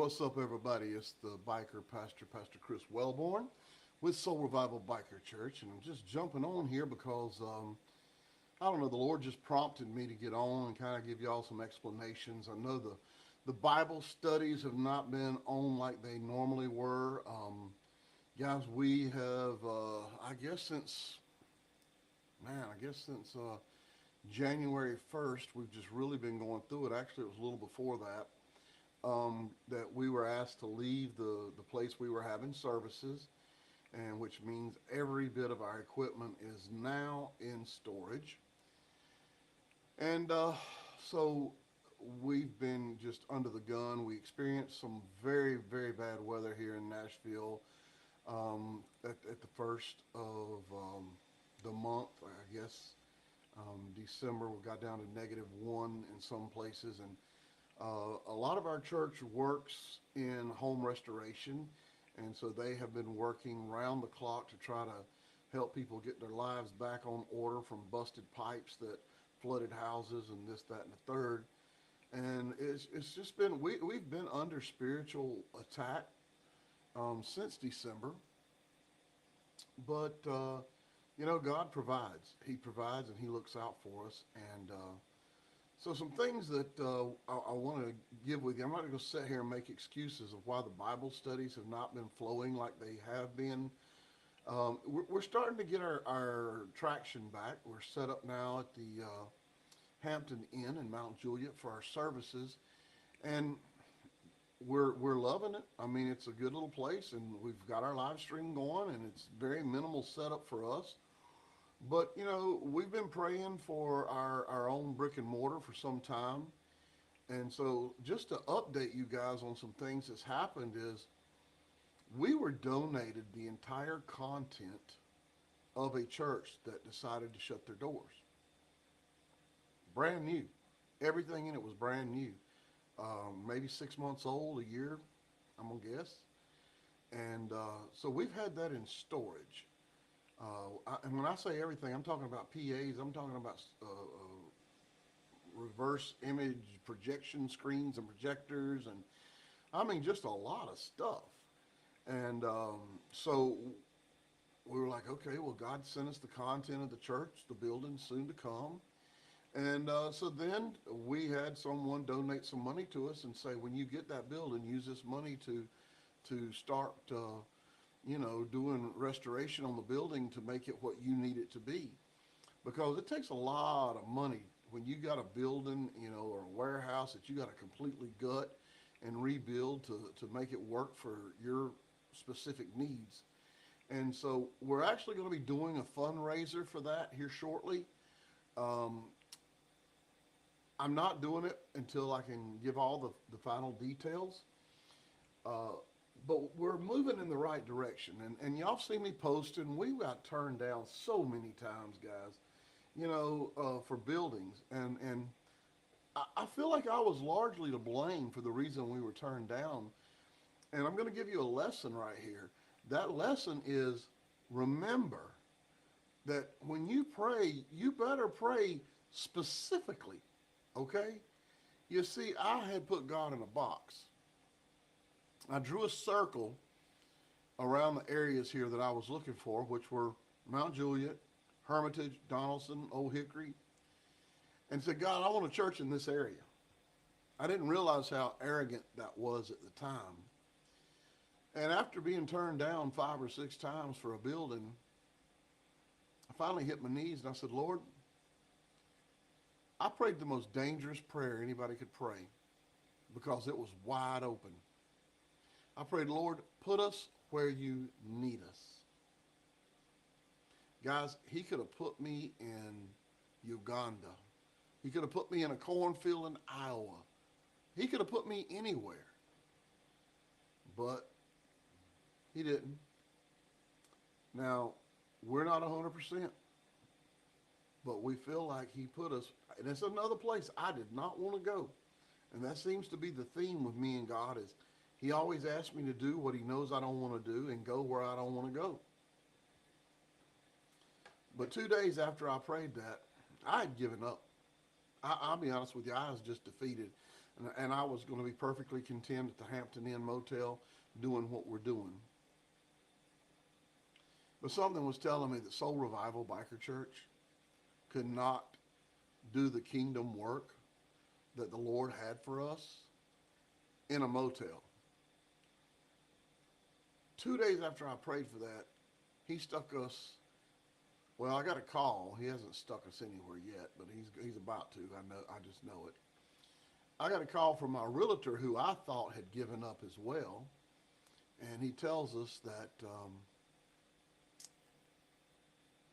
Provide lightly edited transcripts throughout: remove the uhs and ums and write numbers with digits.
what's up, everybody? It's the biker pastor, Pastor Chris Wellborn with Soul Revival Biker Church. And I'm just jumping on here because, I don't know, the Lord just prompted me to get on and kind of give y'all some explanations. I know the Bible studies have not been on like they normally were. Guys, we have, I guess since January 1st, we've just really been going through it. Actually, it was a little before that we were asked to leave the place we were having services, and which means every bit of our equipment is now in storage. And so we've been just under the gun. We experienced some very, very bad weather here in Nashville at the first of the month, I guess. December, we got down to -1 in some places, and a lot of our church works in home restoration, and so they have been working round the clock to try to help people get their lives back on order from busted pipes that flooded houses and this, that, and the third. And it's just been, we've been under spiritual attack since December, but God provides. He provides and He looks out for us. And so some things that I want to give with you. I'm not going to sit here and make excuses of why the Bible studies have not been flowing like they have been. We're starting to get our traction back. We're set up now at the Hampton Inn in Mount Juliet for our services, and we're loving it. I mean, it's a good little place, and we've got our live stream going, and it's very minimal setup for us. But, we've been praying for our own brick and mortar for some time. And so just to update you guys on some things that's happened is we were donated the entire content of a church that decided to shut their doors. Brand new. Everything in it was brand new. Maybe 6 months old, a year, I'm going to guess. And so we've had that in storage. And when I say everything, I'm talking about PAs, I'm talking about reverse image projection screens and projectors, and I mean, just a lot of stuff. And so we were like, okay, well, God sent us the content of the church, the building soon to come. And so then we had someone donate some money to us and say, when you get that building, use this money to start doing restoration on the building to make it what you need it to be. Because it takes a lot of money when you got a building, or a warehouse that you got to completely gut and rebuild to make it work for your specific needs. And so we're actually going to be doing a fundraiser for that here shortly. I'm not doing it until I can give all the final details. But we're moving in the right direction. And y'all see me posting. We got turned down so many times, guys, for buildings. And I feel like I was largely to blame for the reason we were turned down. And I'm going to give you a lesson right here. That lesson is, remember that when you pray, you better pray specifically, okay? You see, I had put God in a box. I drew a circle around the areas here that I was looking for, which were Mount Juliet, Hermitage, Donaldson, Old Hickory, and said, God, I want a church in this area. I didn't realize how arrogant that was at the time. And after being turned down 5 or 6 times for a building, I finally hit my knees and I said, Lord, I prayed the most dangerous prayer anybody could pray because it was wide open. I prayed, Lord, put us where you need us. Guys, He could have put me in Uganda. He could have put me in a cornfield in Iowa. He could have put me anywhere. But He didn't. Now, we're not 100%. But we feel like He put us, and it's another place I did not want to go. And that seems to be the theme with me and God is, He always asks me to do what He knows I don't want to do and go where I don't want to go. But 2 days after I prayed that, I had given up. I'll be honest with you, I was just defeated. And I was going to be perfectly content at the Hampton Inn Motel doing what we're doing. But something was telling me that Soul Revival Biker Church could not do the kingdom work that the Lord had for us in a motel. 2 days after I prayed for that, he stuck us. Well, I got a call. He hasn't stuck us anywhere yet, but he's about to. I know. I just know it. I got a call from my realtor who I thought had given up as well, and he tells us that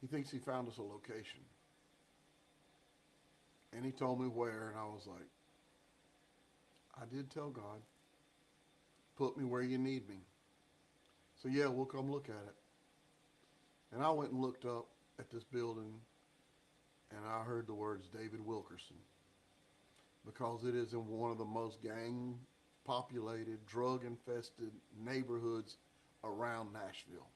he thinks he found us a location. And he told me where, and I was like, I did tell God, put me where you need me. So yeah, we'll come look at it. And I went and looked up at this building, and I heard the words David Wilkerson, because it is in one of the most gang-populated, drug-infested neighborhoods around Nashville.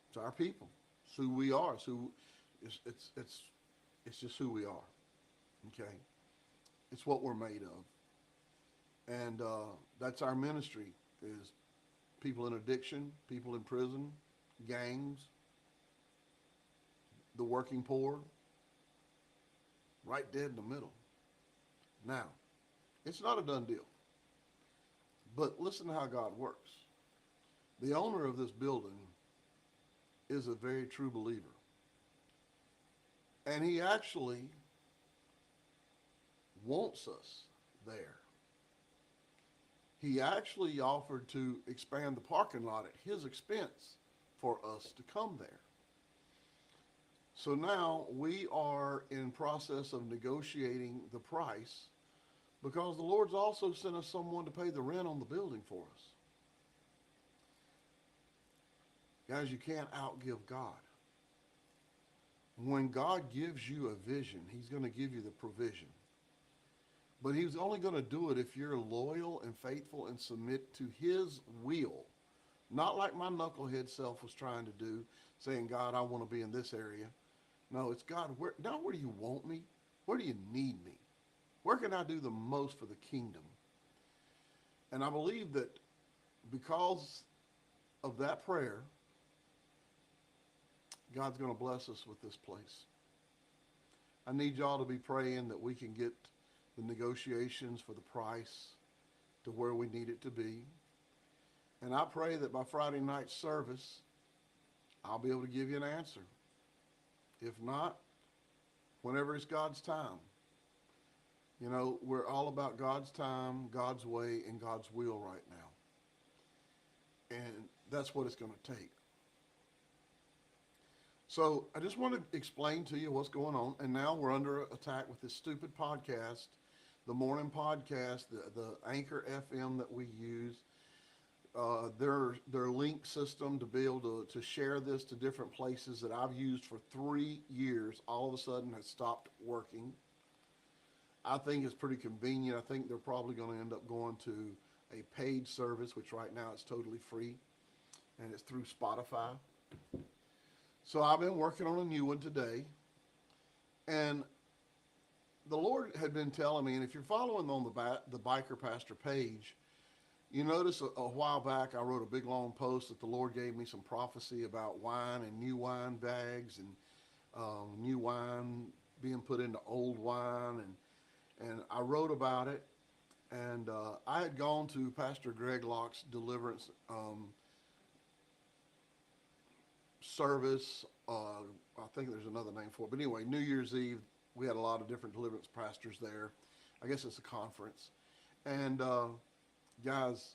It's our people. It's who we are. It's just who we are. Okay? It's what we're made of. And that's our ministry, is people in addiction, people in prison, gangs, the working poor, right dead in the middle. Now, it's not a done deal. But listen to how God works. The owner of this building is a very true believer. And he actually wants us there. He actually offered to expand the parking lot at his expense for us to come there. So now we are in process of negotiating the price, because the Lord's also sent us someone to pay the rent on the building for us. Guys, you can't outgive God. When God gives you a vision, he's going to give you the provision. But he's only going to do it if you're loyal and faithful and submit to his will. Not like my knucklehead self was trying to do, saying, God, I want to be in this area. No, it's God, where do you want me? Where do you need me? Where can I do the most for the kingdom? And I believe that because of that prayer, God's going to bless us with this place. I need y'all to be praying that we can get the negotiations for the price to where we need it to be. And I pray that by Friday night service, I'll be able to give you an answer. If not, whenever it's God's time. You know, we're all about God's time, God's way, and God's will right now. And that's what it's going to take. So I just want to explain to you what's going on. And now we're under attack with this stupid podcast, the morning podcast, the Anchor FM that we use. Their link system to be able to share this to different places that I've used for 3 years, all of a sudden has stopped working. I think it's pretty convenient. I think they're probably going to end up going to a paid service, which right now is totally free, and it's through Spotify. So I've been working on a new one today, and the Lord had been telling me, and if you're following on the Biker Pastor page, you notice a while back I wrote a big long post that the Lord gave me some prophecy about wine and new wine bags, and new wine being put into old wine, and I wrote about it. And I had gone to Pastor Greg Locke's deliverance service. I think there's another name for it. But anyway, New Year's Eve, we had a lot of different deliverance pastors there. I guess it's a conference. And guys,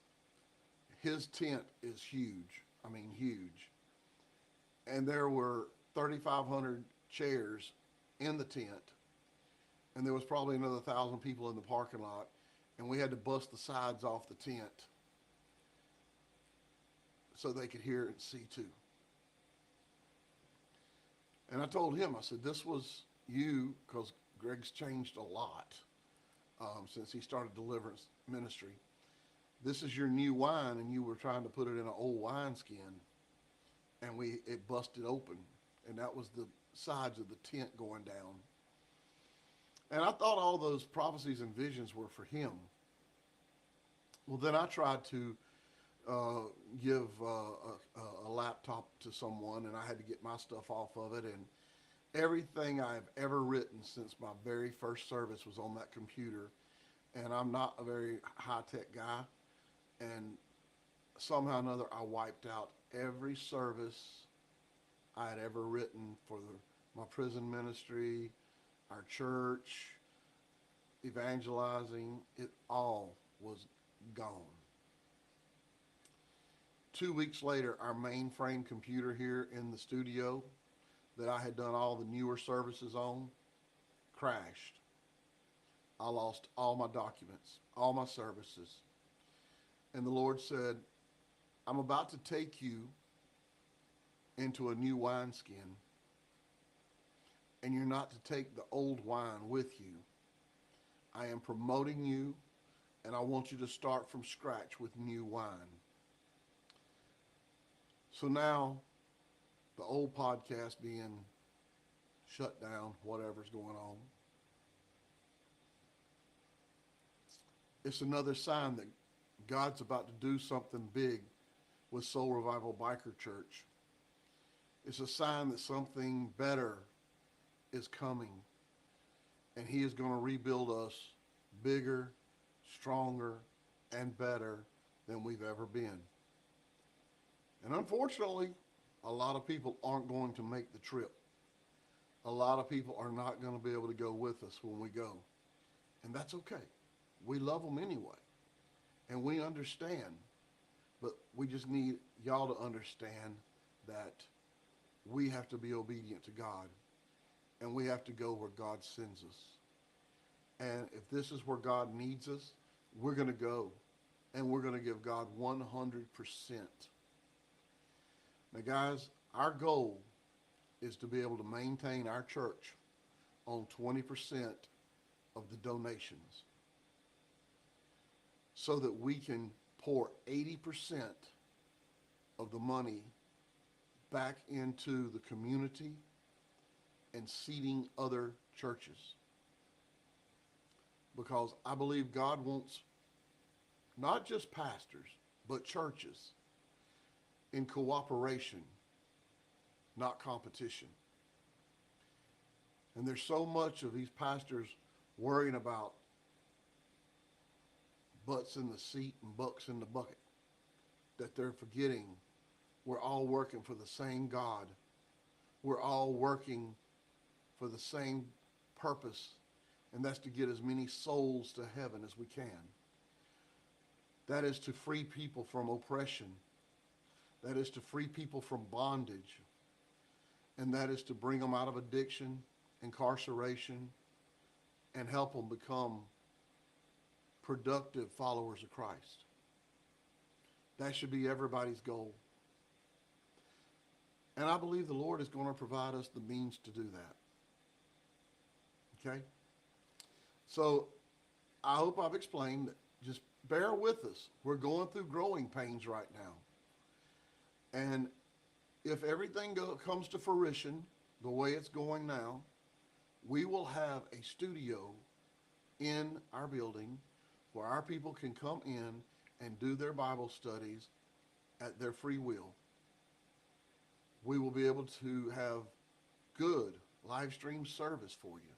his tent is huge. I mean, huge. And there were 3,500 chairs in the tent. And there was probably another 1,000 people in the parking lot. And we had to bust the sides off the tent so they could hear and see too. And I told him, I said, this was you, because Greg's changed a lot since he started deliverance ministry. This is your new wine, and you were trying to put it in an old wineskin, and it busted open, and that was the sides of the tent going down. And I thought all those prophecies and visions were for him. Well, then I tried to uh, give a laptop to someone, and I had to get my stuff off of it. And everything I've ever written since my very first service was on that computer. And I'm not a very high tech guy. And somehow or another, I wiped out every service I had ever written for my prison ministry, our church, evangelizing. It all was gone. 2 weeks later, our mainframe computer here in the studio that I had done all the newer services on crashed. I lost all my documents, all my services. And the Lord said, I'm about to take you into a new wineskin, and you're not to take the old wine with you. I am promoting you, and I want you to start from scratch with new wine. So now, the old podcast being shut down, whatever's going on, it's another sign that God's about to do something big with Soul Revival Biker Church. It's a sign that something better is coming, and he is going to rebuild us bigger, stronger, and better than we've ever been. And unfortunately, a lot of people aren't going to make the trip. A lot of people are not going to be able to go with us when we go. And that's okay. We love them anyway. And we understand. But we just need y'all to understand that we have to be obedient to God. And we have to go where God sends us. And if this is where God needs us, we're going to go. And we're going to give God 100%. Now, guys, our goal is to be able to maintain our church on 20% of the donations so that we can pour 80% of the money back into the community and seeding other churches. Because I believe God wants not just pastors, but churches in cooperation, not competition. And there's so much of these pastors worrying about butts in the seat and bucks in the bucket that they're forgetting we're all working for the same God. We're all working for the same purpose, and that's to get as many souls to heaven as we can. That is to free people from oppression. That is to free people from bondage. And that is to bring them out of addiction, incarceration, and help them become productive followers of Christ. That should be everybody's goal. And I believe the Lord is going to provide us the means to do that. Okay? So I hope I've explained that. Just bear with us. We're going through growing pains right now. And if everything comes to fruition the way it's going now, we will have a studio in our building where our people can come in and do their Bible studies at their free will. We will be able to have good live stream service for you.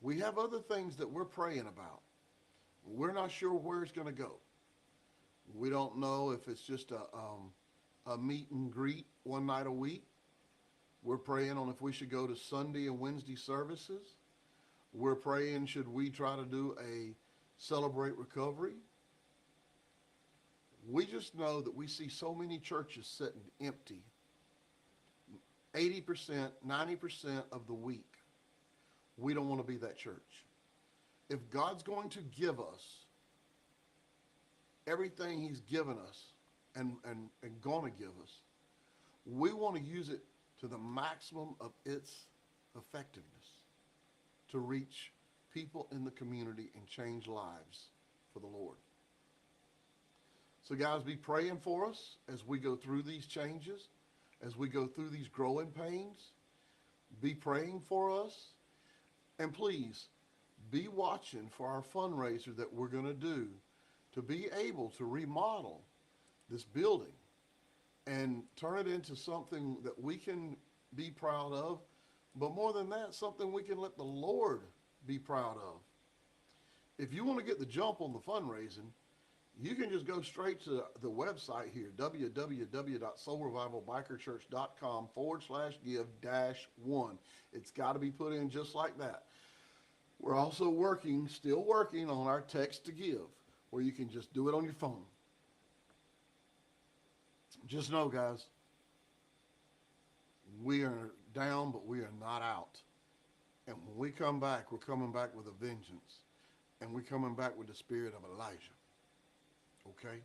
We have other things that we're praying about. We're not sure where it's going to go. We don't know if it's just a meet and greet one night a week. We're praying on if we should go to Sunday and Wednesday services. We're praying should we try to do a Celebrate Recovery. We just know that we see so many churches sitting empty 80%, 90% of the week. We don't want to be that church. If God's going to give us everything he's given us and going to give us, we want to use it to the maximum of its effectiveness to reach people in the community and change lives for the Lord. So guys, be praying for us as we go through these changes, as we go through these growing pains. Be praying for us. And please be watching for our fundraiser that we're going to do to be able to remodel this building and turn it into something that we can be proud of, but more than that, something we can let the Lord be proud of. If you want to get the jump on the fundraising, you can just go straight to the website here, www.soulrevivalbikerchurch.com/give-1. It's got to be put in just like that. We're also still working on our text to give, where you can just do it on your phone. Just know, guys, we are down, but we are not out. And when we come back, we're coming back with a vengeance. And we're coming back with the spirit of Elijah. Okay?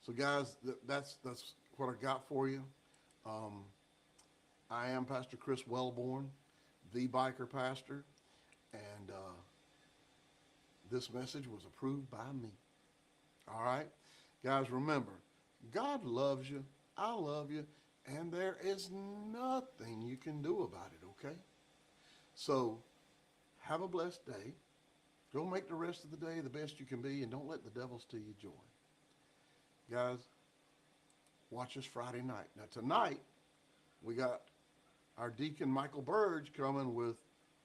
So, guys, that's what I got for you. I am Pastor Chris Wellborn, the biker pastor. And this message was approved by me. All right? Guys, remember, God loves you. I love you. And there is nothing you can do about it, okay? So, have a blessed day. Go make the rest of the day the best you can be, and don't let the devil steal your joy. Guys, watch us Friday night. Now, tonight, we got our deacon Michael Burge coming with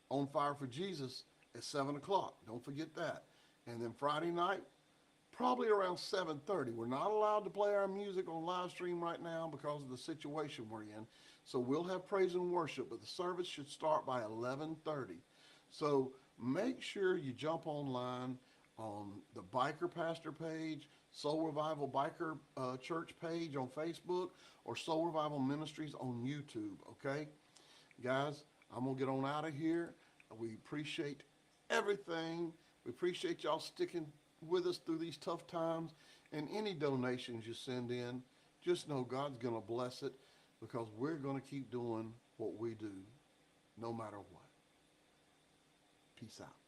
On Fire for Jesus at 7 o'clock. Don't forget that. And then Friday night, probably around 7:30. We're not allowed to play our music on live stream right now because of the situation we're in. So we'll have praise and worship, but the service should start by 11:30. So make sure you jump online on the Biker Pastor page, Soul Revival Biker Church page on Facebook, or Soul Revival Ministries on YouTube, okay? Guys, I'm going to get on out of here. We appreciate everything. We appreciate y'all sticking with us through these tough times. And any donations you send in, just know God's going to bless it, because we're going to keep doing what we do no matter what. Peace out.